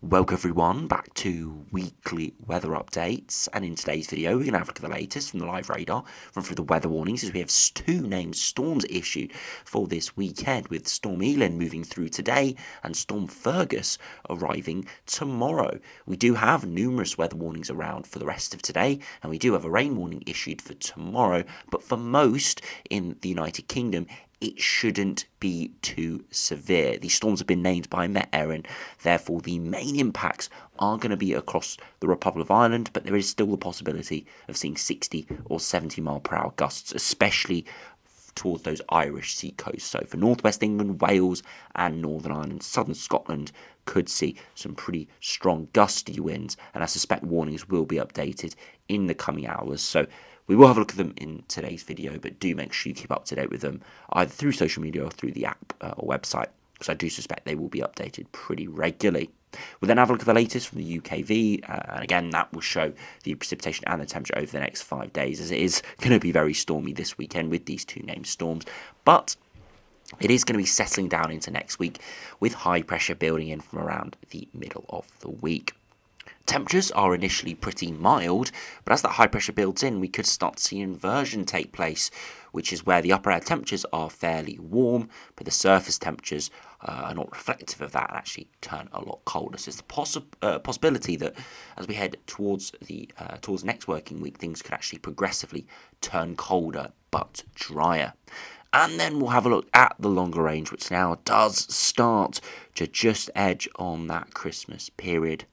Welcome everyone back to weekly weather updates, and in today's video we're going to have a look at the latest from the live radar, run through the weather warnings as we have two named storms issued for this weekend, with Storm Elin moving through today and Storm Fergus arriving tomorrow. We do have numerous weather warnings around for the rest of today, and we do have a rain warning issued for tomorrow, but for most in the United Kingdom it shouldn't be too severe. These storms have been named by Ciaran, therefore the main impacts are going to be across the Republic of Ireland, but there is still the possibility of seeing 60 or 70 mile per hour gusts, especially towards those Irish sea coasts. So for northwest England, Wales and Northern Ireland, southern Scotland could see some pretty strong gusty winds, and I suspect warnings will be updated in the coming hours. So we will have a look at them in today's video, but do make sure you keep up to date with them either through social media or through the app or website, because I do suspect they will be updated pretty regularly. We'll then have a look at the latest from the UKV, and again that will show the precipitation and the temperature over the next 5 days, as it is going to be very stormy this weekend with these two named storms, but it is going to be settling down into next week with high pressure building in from around the middle of the week. Temperatures are initially pretty mild, but as that high pressure builds in, we could start to see inversion take place, which is where the upper air temperatures are fairly warm, but the surface temperatures are not reflective of that and actually turn a lot colder. So there's the possibility that as we head towards next working week, things could actually progressively turn colder but drier. And then we'll have a look at the longer range, which now does start to just edge on that Christmas period,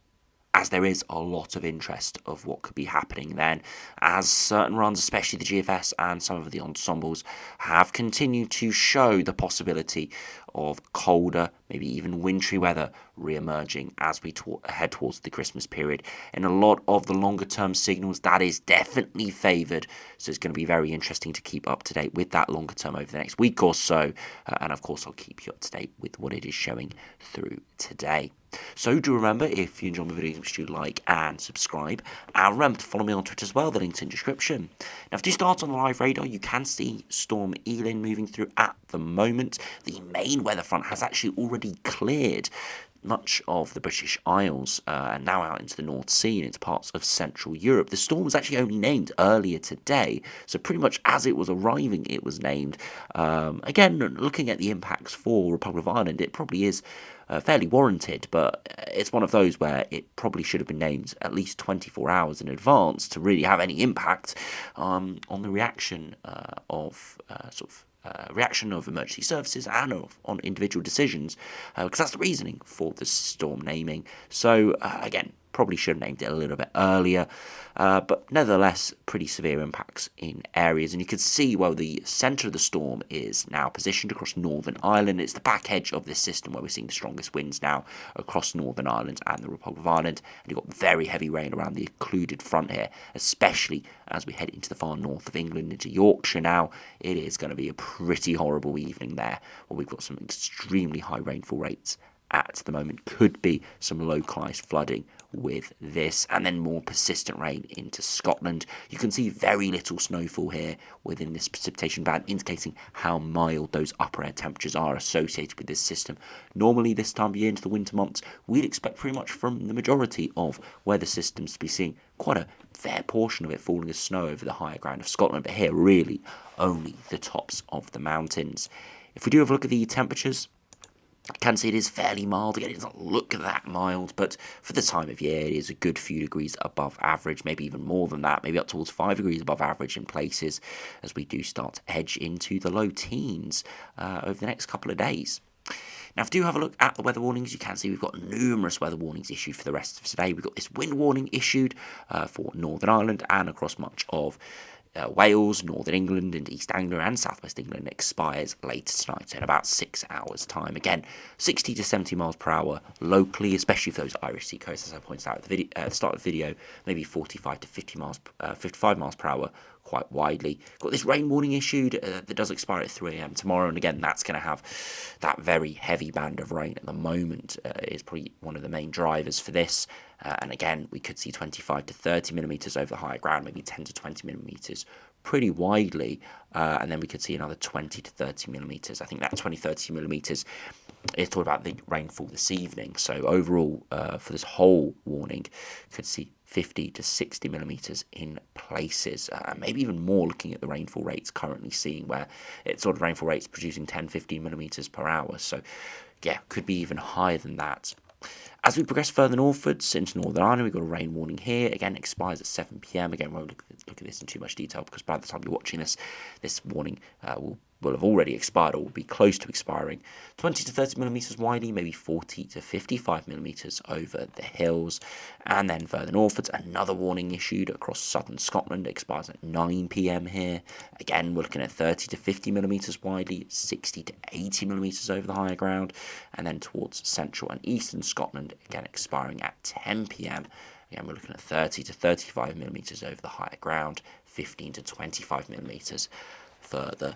as there is a lot of interest of what could be happening then, as certain runs, especially the GFS and some of the ensembles, have continued to show the possibility of colder, maybe even wintry weather re-emerging as we head towards the Christmas period. In a lot of the longer term signals, that is definitely favoured, so it's going to be very interesting to keep up to date with that longer term over the next week or so, and of course I'll keep you up to date with what it is showing through today. So do remember, if you enjoy my videos, make sure you like and subscribe, and remember to follow me on Twitter as well, the link's in the description. Now, if you start on the live radar, you can see Storm Elin moving through at the moment. The main weather front has actually already cleared much of the British Isles, and now out into the North Sea and into parts of Central Europe. The storm was actually only named earlier today, so pretty much as it was arriving, it was named. Again, looking at the impacts for Republic of Ireland, it probably is fairly warranted, but it's one of those where it probably should have been named at least 24 hours in advance to really have any impact on the reaction reaction of emergency services and on individual decisions, because that's the reasoning for the storm naming. So again, probably should have named it a little bit earlier, but nevertheless pretty severe impacts in areas. And you can see, well, the centre of the storm is now positioned across Northern Ireland. It's the back edge of this system where we're seeing the strongest winds now across Northern Ireland and the Republic of Ireland, and you've got very heavy rain around the occluded front here, especially as we head into the far north of England, into Yorkshire now. It is going to be a pretty horrible evening there, where we've got some extremely high rainfall rates at the moment. Could be some localised flooding with this, and then more persistent rain into Scotland. You can see very little snowfall here within this precipitation band, indicating how mild those upper air temperatures are associated with this system. Normally this time of year into the winter months, we'd expect pretty much from the majority of weather systems to be seeing quite a fair portion of it falling as snow over the higher ground of Scotland, but here really only the tops of the mountains. If we do have a look at the temperatures, I can see it is fairly mild. Again, it doesn't look that mild, but for the time of year, it is a good few degrees above average, maybe even more than that, maybe up towards 5 degrees above average in places, as we do start to edge into the low teens over the next couple of days. Now, if you do have a look at the weather warnings, you can see we've got numerous weather warnings issued for the rest of today. We've got this wind warning issued for Northern Ireland and across much of Wales, Northern England and East Anglia and South West England. Expires later tonight in about 6 hours time. Again, 60 to 70 miles per hour locally, especially for those Irish sea coasts, as I pointed out at the start of the video, maybe 45 to 55 miles per hour quite widely. Got this rain warning issued that does expire at 3 a.m. tomorrow, and again that's going to have that very heavy band of rain at the moment. Is probably one of the main drivers for this, and again we could see 25 to 30 millimetres over the higher ground, maybe 10 to 20 millimetres pretty widely, and then we could see another 20 to 30 millimetres. I think that 20-30 millimetres it's talking about the rainfall this evening. So overall, for this whole warning, could see 50 to 60 millimetres in places, maybe even more looking at the rainfall rates currently seeing, where it's sort of rainfall rates producing 10, 15 millimetres per hour. So yeah, could be even higher than that. As we progress further northwards into Northern Ireland, we've got a rain warning here. Again, expires at 7 p.m. Again, we won't look at this in too much detail because by the time you're watching this warning will have already expired or will be close to expiring. 20 to 30 millimetres widely, maybe 40 to 55 millimetres over the hills. And then further northwards, another warning issued across southern Scotland. It expires at 9 p.m. here. Again, we're looking at 30 to 50 millimetres widely, 60 to 80 millimetres over the higher ground. And then towards central and eastern Scotland, again expiring at 10 p.m. Again, we're looking at 30 to 35 millimetres over the higher ground, 15 to 25 millimetres further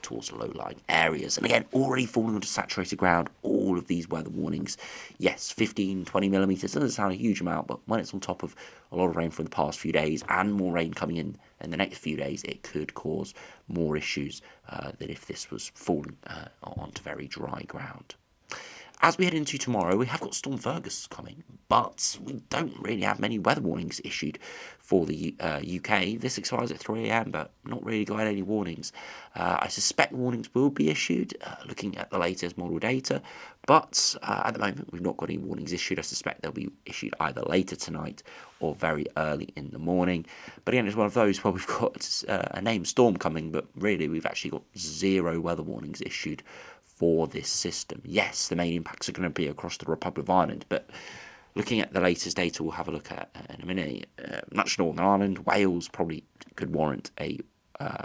towards low-lying areas. And again, already falling onto saturated ground, all of these weather warnings. Yes, 15, 20 millimetres doesn't sound a huge amount, but when it's on top of a lot of rain from the past few days and more rain coming in the next few days, it could cause more issues than if this was falling onto very dry ground. As we head into tomorrow, we have got Storm Fergus coming, but we don't really have many weather warnings issued for the UK. This expires at 3 a.m, but not really got any warnings. I suspect warnings will be issued, looking at the latest model data, but at the moment we've not got any warnings issued. I suspect they'll be issued either later tonight or very early in the morning. But again, it's one of those where we've got a named storm coming, but really we've actually got 0 weather warnings issued for this system. Yes, the main impacts are going to be across the Republic of Ireland, but looking at the latest data we'll have a look at in a minute, much Northern Ireland, Wales probably could warrant a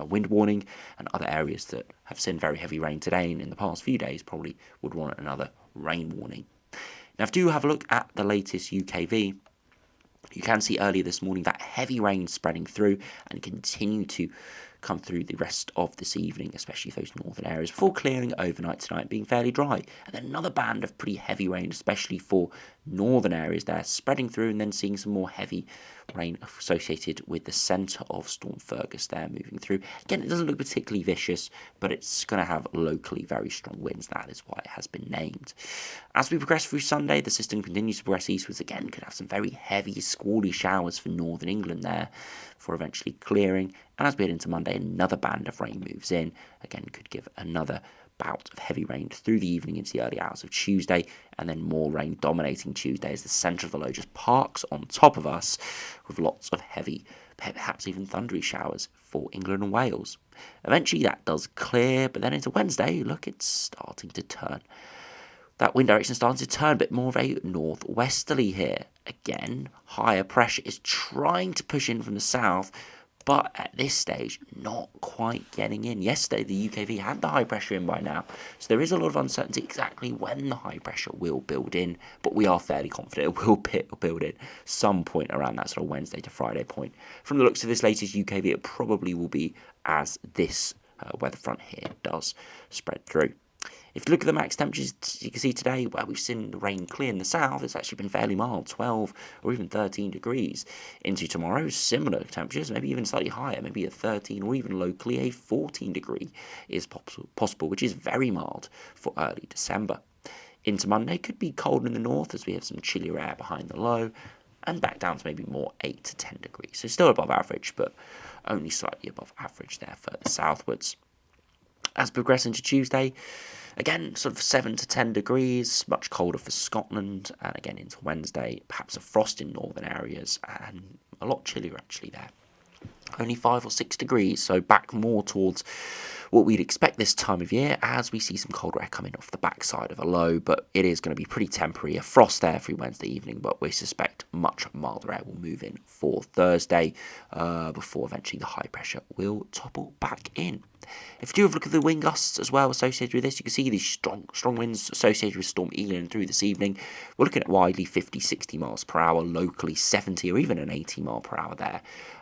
wind warning, and other areas that have seen very heavy rain today and in the past few days probably would warrant another rain warning. Now, if you do have a look at the latest UKV, you can see earlier this morning that heavy rain spreading through and continue to come through the rest of this evening, especially those northern areas, before clearing overnight tonight, being fairly dry. And then another band of pretty heavy rain, especially for northern areas there, spreading through, and then seeing some more heavy rain associated with the centre of Storm Fergus there moving through. Again, it doesn't look particularly vicious, but it's going to have locally very strong winds. That is why it has been named. As we progress through Sunday, the system continues to progress eastwards. Again, could have some very heavy, squally showers for northern England there, for eventually clearing. And as we head into Monday, another band of rain moves in. Again, could give another bout of heavy rain through the evening into the early hours of Tuesday, and then more rain dominating Tuesday as the centre of the low just parks on top of us with lots of heavy, perhaps even thundery showers for England and Wales. Eventually that does clear, but then into Wednesday, look, it's starting to turn. That wind direction is starting to turn a bit more of a northwesterly here. Again, higher pressure is trying to push in from the south, but at this stage, not quite getting in. Yesterday, the UKV had the high pressure in by now, so there is a lot of uncertainty exactly when the high pressure will build in, but we are fairly confident it will build in some point around that sort of Wednesday to Friday point. From the looks of this latest UKV, it probably will be as this weather front here does spread through. If you look at the max temperatures, you can see today where we've seen the rain clear in the south, it's actually been fairly mild, 12 or even 13 degrees. Into tomorrow, similar temperatures, maybe even slightly higher, maybe a 13 or even locally a 14 degree is possible, which is very mild for early December. Into Monday, could be cold in the north as we have some chillier air behind the low, and back down to maybe more 8 to 10 degrees. So still above average, but only slightly above average there further southwards. As we progress into Tuesday, again, sort of 7 to 10 degrees, much colder for Scotland, and again into Wednesday, perhaps a frost in northern areas, and a lot chillier actually there. Only 5 or 6 degrees, so back more towards what we'd expect this time of year as we see some colder air coming off the backside of a low, but it is going to be pretty temporary. A frost there through Wednesday evening, but we suspect much milder air will move in for Thursday before eventually the high pressure will topple back in. If you do have a look at the wind gusts as well associated with this, you can see these strong winds associated with Storm Ciaran through this evening. We're looking at widely 50, 60 miles per hour, locally 70 or even an 80 mile per hour there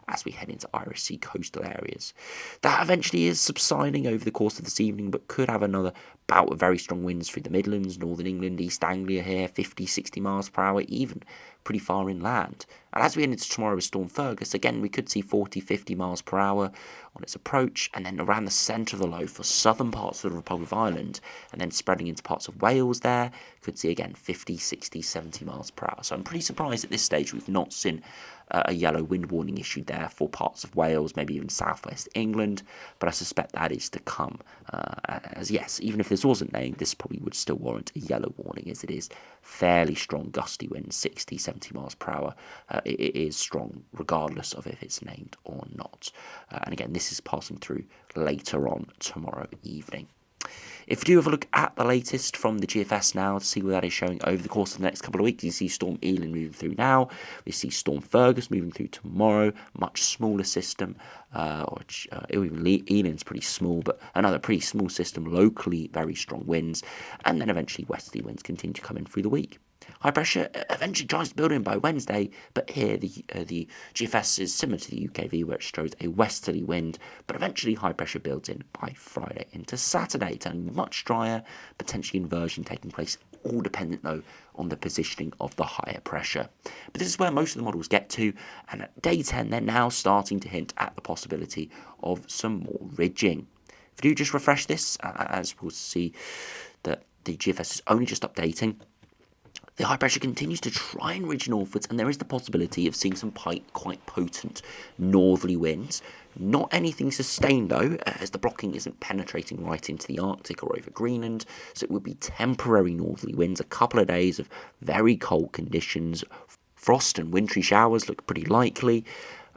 as we head into Irish coastal areas. That eventually is subsiding over the course of this evening, but could have another bout of very strong winds through the Midlands, Northern England, East Anglia here, 50-60 miles per hour, even pretty far inland. And as we head into tomorrow with Storm Fergus, again, we could see 40-50 miles per hour on its approach, and then around the centre of the low for southern parts of the Republic of Ireland, and then spreading into parts of Wales there, could see again 50, 60, 70 miles per hour. So I'm pretty surprised at this stage we've not seen a yellow wind warning issued there for parts of Wales, maybe even southwest England, but I suspect that is to come. As yes, even if this wasn't named, this probably would still warrant a yellow warning, as it is fairly strong gusty winds, 60, 70 miles per hour. It is strong regardless of if it's named or not. And again, this is passing through later on tomorrow evening. If you do have a look at the latest from the GFS now to see what that is showing over the course of the next couple of weeks, you see Storm Elan moving through now. We see Storm Fergus moving through tomorrow, much smaller system. Elan's pretty small, but another pretty small system, locally very strong winds. And then eventually westerly winds continue to come in through the week. High pressure eventually tries to build in by Wednesday, but here the GFS is similar to the UKV, where it shows a westerly wind, but eventually high pressure builds in by Friday into Saturday, turning much drier, potentially inversion taking place, all dependent though on the positioning of the higher pressure. But this is where most of the models get to, and at day 10 they're now starting to hint at the possibility of some more ridging. If you do just refresh this, as we'll see that the GFS is only just updating, the high pressure continues to try and ridge northwards, and there is the possibility of seeing some quite potent northerly winds. Not anything sustained though, as the blocking isn't penetrating right into the Arctic or over Greenland, so it would be temporary northerly winds, a couple of days of very cold conditions. Frost and wintry showers look pretty likely.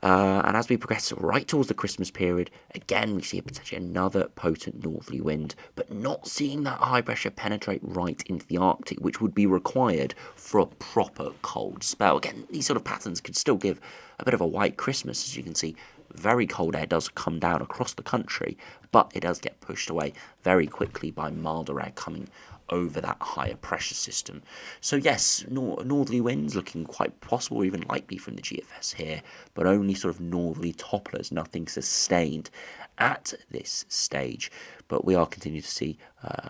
And as we progress right towards the Christmas period, again we see potentially another potent northerly wind, but not seeing that high pressure penetrate right into the Arctic, which would be required for a proper cold spell. Again, these sort of patterns could still give a bit of a white Christmas. As you can see, very cold air does come down across the country, but it does get pushed away very quickly by milder air coming over that higher pressure system. So yes, northerly winds looking quite possible, or even likely from the GFS here, but only sort of northerly topplers, nothing sustained at this stage. But we are continuing to see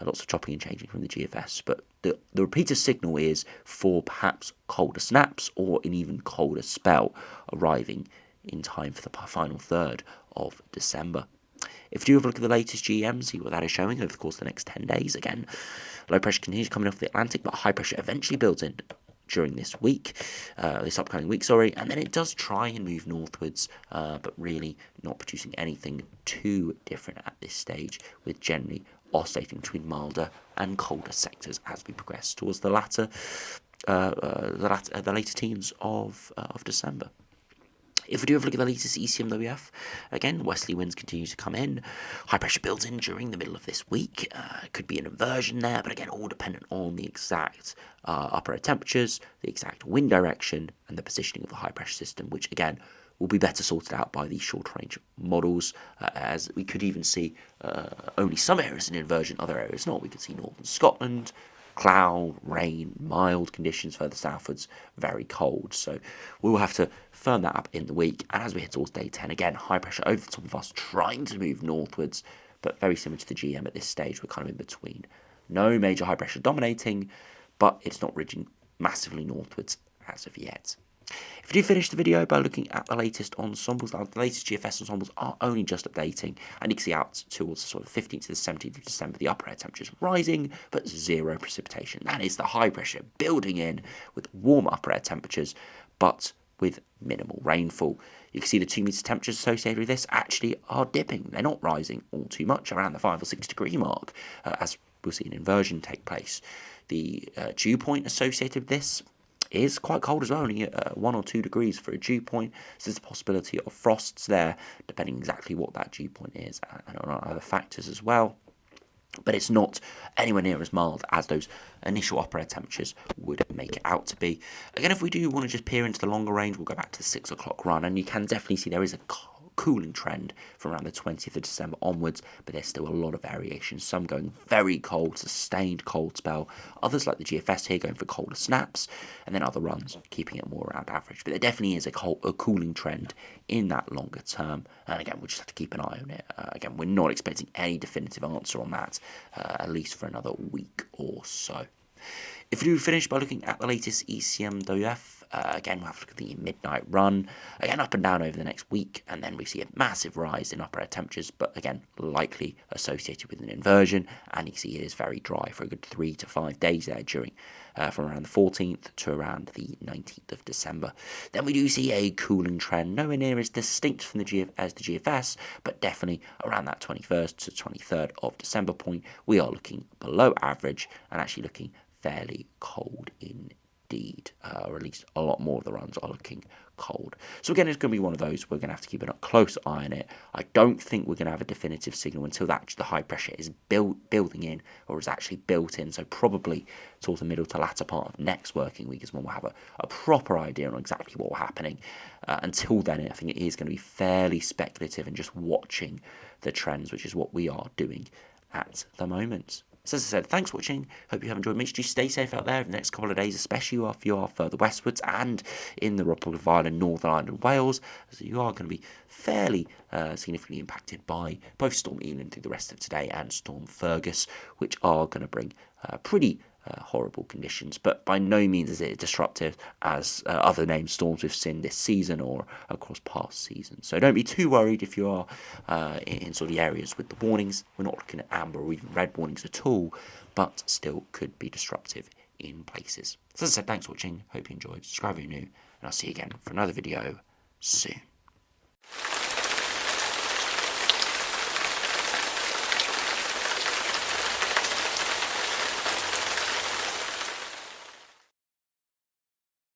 lots of chopping and changing from the GFS. But the repeater signal is for perhaps colder snaps or an even colder spell arriving in time for the final third of December. If you do have a look at the latest GM, see what that is showing over the course of the next 10 days. Again, low pressure continues coming off the Atlantic, but high pressure eventually builds in during this upcoming week, and then it does try and move northwards, but really not producing anything too different at this stage, with generally oscillating between milder and colder sectors as we progress towards the later teens of December. If we do have a look at the latest ECMWF, again, westerly winds continue to come in. High pressure builds in during the middle of this week. Could be an inversion there, but again, all dependent on the exact upper air temperatures, the exact wind direction, and the positioning of the high pressure system, which again will be better sorted out by these short range models, as we could even see only some areas in inversion, other areas not. We could see northern Scotland, cloud, rain, mild conditions further southwards, very cold. So we will have to firm that up in the week. And as we head towards day 10, again, high pressure over the top of us, trying to move northwards, but very similar to the GM at this stage. We're kind of in between. No major high pressure dominating, but it's not ridging massively northwards as of yet. If you do finish the video by looking at the latest ensembles, the latest GFS ensembles are only just updating, and you can see out towards sort of 15th to the 17th of December, the upper air temperatures rising, but zero precipitation. That is the high pressure building in with warm upper air temperatures, but with minimal rainfall. You can see the 2 meter temperatures associated with this actually are dipping. They're not rising all too much, around the 5 or 6 degree mark, as we'll see an inversion take place. The dew point associated with this is quite cold as well, only 1 or 2 degrees for a dew point, so there's a possibility of frosts there, depending exactly what that dew point is, and on other factors as well. But it's not anywhere near as mild as those initial upper air temperatures would make it out to be. Again, if we do want to just peer into the longer range, we'll go back to the 6 o'clock run, and you can definitely see there is a cooling trend from around the 20th of December onwards, but there's still a lot of variation. Some going very cold, sustained cold spell, others like the GFS here going for colder snaps, and then other runs keeping it more around average. But there definitely is a cooling trend in that longer term, and again, we'll just have to keep an eye on it. Again, we're not expecting any definitive answer on that, at least for another week or so. If we do finish by looking at the latest ECMWF, again, we'll have to look at the midnight run, again up and down over the next week, and then we see a massive rise in upper air temperatures, but again, likely associated with an inversion, and you can see it is very dry for a good 3 to 5 days there during, from around the 14th to around the 19th of December. Then we do see a cooling trend, nowhere near as distinct from as the GFS, but definitely around that 21st to 23rd of December point, we are looking below average, and actually looking fairly cold indeed, or at least a lot more of the runs are looking cold. So again, it's going to be one of those we're going to have to keep a close eye on it. I don't think we're going to have a definitive signal until that the high pressure is building in, or is actually built in. So probably towards the middle to latter part of next working week is when we'll have a proper idea on exactly what will happening. Until then, I think it is going to be fairly speculative and just watching the trends, which is what we are doing at the moment. So as I said, thanks for watching. Hope you have enjoyed. Make sure you stay safe out there in the next couple of days, especially if you are further westwards and in the Republic of Ireland, Northern Ireland and Wales, as you are going to be fairly significantly impacted by both Storm Ciaran through the rest of today and Storm Fergus, which are going to bring pretty horrible conditions, but by no means is it disruptive as other named storms we've seen this season or across past seasons. So don't be too worried if you are in sort of the areas with the warnings. We're not looking at amber or even red warnings at all, but still could be disruptive in places. So as I said, thanks for watching. Hope you enjoyed. Subscribe if you're new, and I'll see you again for another video soon.